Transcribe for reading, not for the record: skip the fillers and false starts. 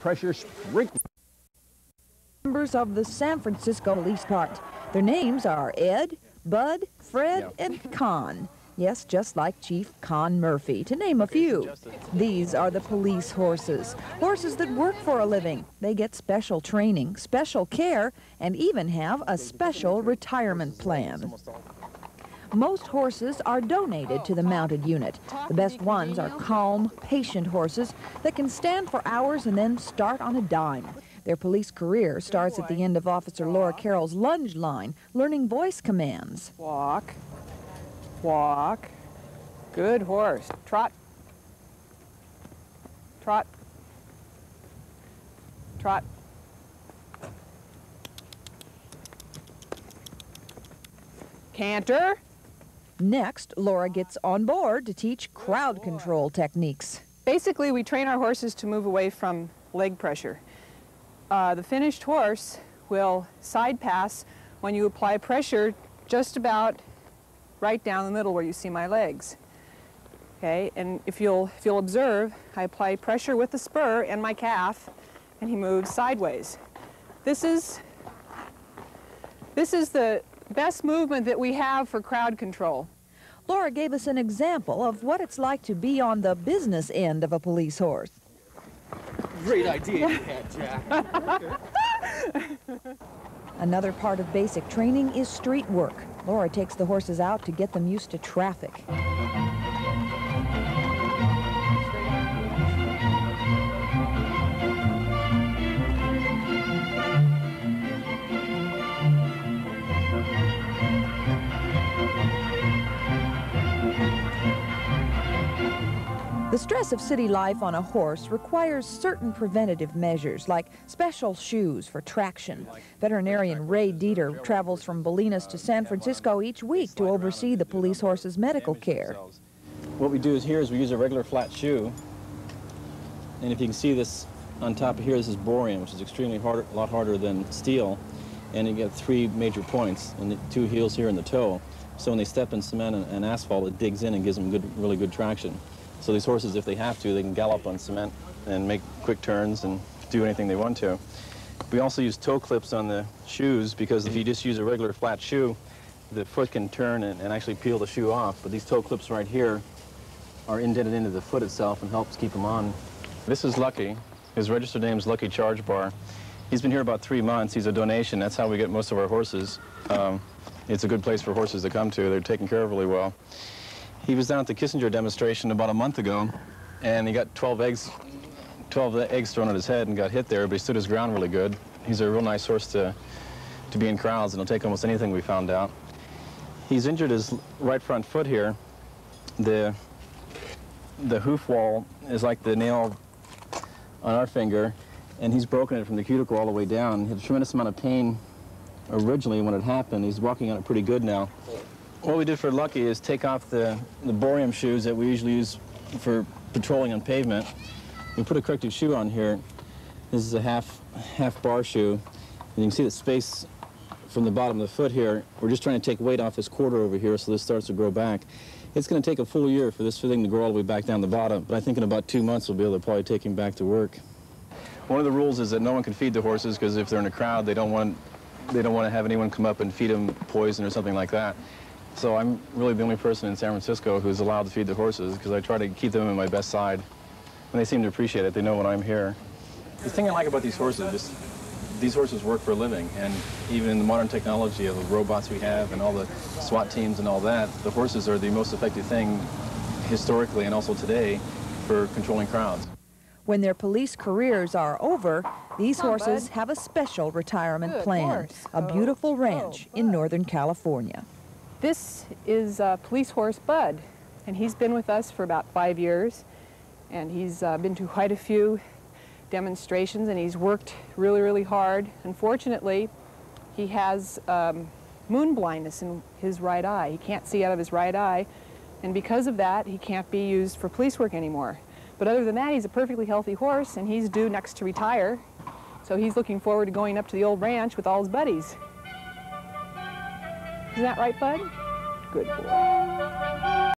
pressure sprinkler. Members of the San Francisco Police Department. Their names are Ed, Bud, Fred, and Con. Yes, just like Chief Con Murphy, to name a few. These are the police horses. Horses that work for a living. They get special training, special care, and even have a special retirement plan. Most horses are donated to the mounted unit. The best ones are calm, patient horses that can stand for hours and then start on a dime. Their police career starts at the end of Officer Laura Carroll's lunge line, learning voice commands. Walk, walk, good horse, trot, trot, trot. Canter. Next, Laura gets on board to teach crowd control techniques. Basically, we train our horses to move away from leg pressure. The finished horse will side pass when you apply pressure just about right down the middle where you see my legs. Okay, and if you'll observe, I apply pressure with the spur and my calf, and he moves sideways. This is the best movement that we have for crowd control. Laura gave us an example of what it's like to be on the business end of a police horse. Great idea you had, Jack. Another part of basic training is street work. Laura takes the horses out to get them used to traffic. The stress of city life on a horse requires certain preventative measures, like special shoes for traction. Veterinarian Ray Deiter travels from Bolinas to San Francisco each week to oversee the police horse's medical care. What we do is we use a regular flat shoe, and if you can see this on top of here, this is boron, which is extremely hard, a lot harder than steel, and you get 3 major points, and the 2 heels here in the toe. So when they step in cement and asphalt, it digs in and gives them really good traction. So these horses, if they have to, they can gallop on cement and make quick turns and do anything they want to. We also use toe clips on the shoes because if you just use a regular flat shoe, the foot can turn and actually peel the shoe off. But these toe clips right here are indented into the foot itself and helps keep them on. This is Lucky. His registered name is Lucky Charge Bar. He's been here about 3 months. He's a donation. That's how we get most of our horses. It's a good place for horses to come to. They're taken care of really well. He was down at the Kissinger demonstration about a month ago, and he got 12 eggs thrown at his head and got hit there, but he stood his ground really good. He's a real nice horse to be in crowds, and he'll take almost anything, we found out. He's injured his right front foot here. The hoof wall is like the nail on our finger, and he's broken it from the cuticle all the way down. He had a tremendous amount of pain originally when it happened. He's walking on it pretty good now. What we did for Lucky is take off the borium shoes that we usually use for patrolling on pavement. We put a corrective shoe on here. This is a half bar shoe. And you can see the space from the bottom of the foot here. We're just trying to take weight off this quarter over here so this starts to grow back. It's going to take a full year for this thing to grow all the way back down the bottom, but I think in about 2 months we'll be able to probably take him back to work. One of the rules is that no one can feed the horses because if they're in a crowd, they don't want to have anyone come up and feed them poison or something like that. So I'm really the only person in San Francisco who's allowed to feed the horses because I try to keep them in my best side. And they seem to appreciate it. They know when I'm here. The thing I like about these horses, these horses work for a living. And even in the modern technology of the robots we have and all the SWAT teams and all that, the horses are the most effective thing historically and also today for controlling crowds. When their police careers are over, these horses have a special retirement plan, a beautiful ranch in Northern California. This is police horse Bud, and he's been with us for about 5 years, and he's been to quite a few demonstrations, and he's worked really, really hard. Unfortunately, he has moon blindness in his right eye. He can't see out of his right eye, and because of that, he can't be used for police work anymore. But other than that, he's a perfectly healthy horse, and he's due next to retire, so he's looking forward to going up to the old ranch with all his buddies. Isn't that right, Bud? Good boy.